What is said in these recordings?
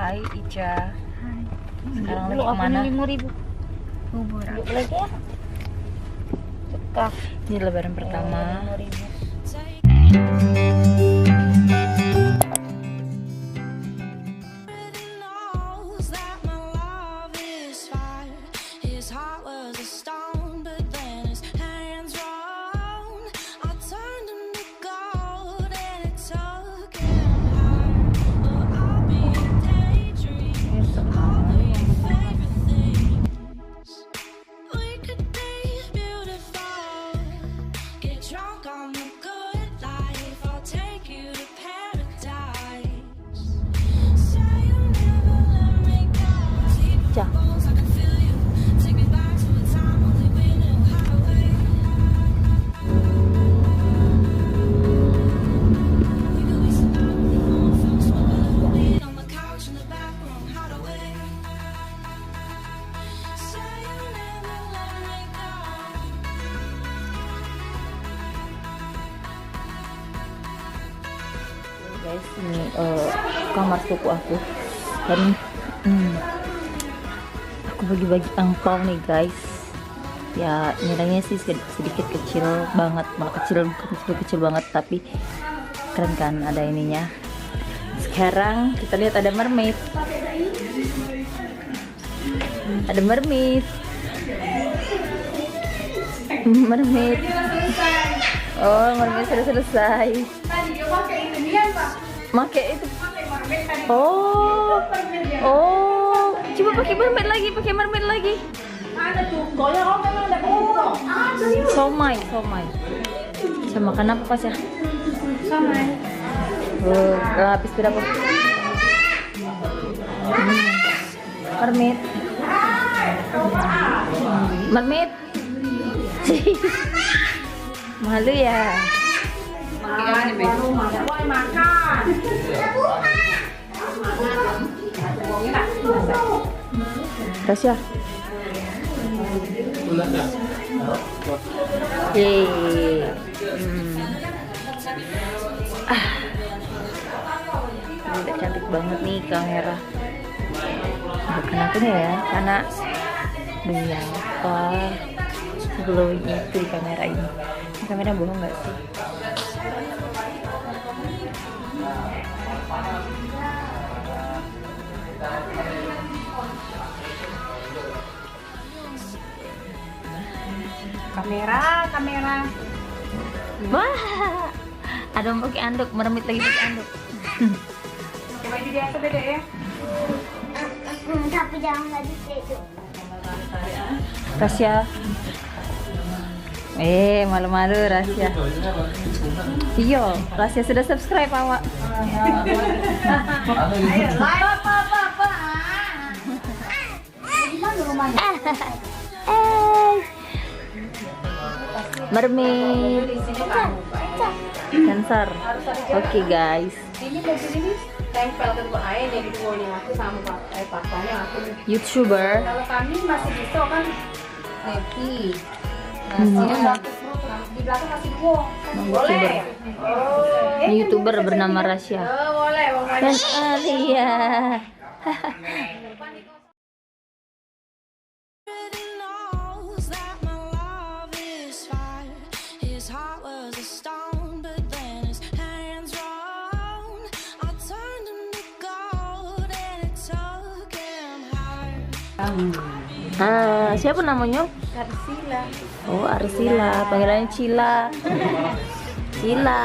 Hai Ica. Sekarang lagi Lu kemana? 5.000. Bubur lagi ya. Cekak. Ini lebaran pertama. 5.000. Guys, ini kamar sepupu aku. Dan aku bagi-bagi angpau nih guys. Ya nilainya sih sedikit kecil banget, malah kecil banget, tapi keren kan ada ininya. Sekarang kita lihat ada mermaid. Ada mermaid. Mermaid. Oh, mermaid sudah selesai. Make itu. Oh. Coba pakai mermaid lagi. Somai. Bisa makan apa pas ya? Somai. Habis berapa? Mermaid. Malu ya. Tasya. Udah cantik banget nih kamera. Bukan aku nih ya, karena apa glowing itu di kamera ini. Kamera bohong nggak sih? Kamera. Wah, ada yang pakai anduk, meremit lagi pakai anduk. Pakai baju biasa beda ya. Tapi jangan lagi itu. Rasya. Malu-malu Rasya. Iya, Rasya sudah subscribe awak. Ayo, Papa. Gimana rumahnya? Mermaid. Sensor. Oke guys. Ini baju ini tempel ke tempat air jadi tuanya aku sama papanya aku. YouTuber. Kalau kami masih bisa kan happy. Di belakang masih dua. YouTuber. Ini YouTuber bernama Rasya. Boleh. Dan Alia. Siapa namanya? Arsila. Oh, Arsila, panggilannya Cila. Cila.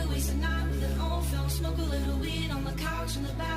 Waste a night with an old film, smoke a little weed on the couch in the back.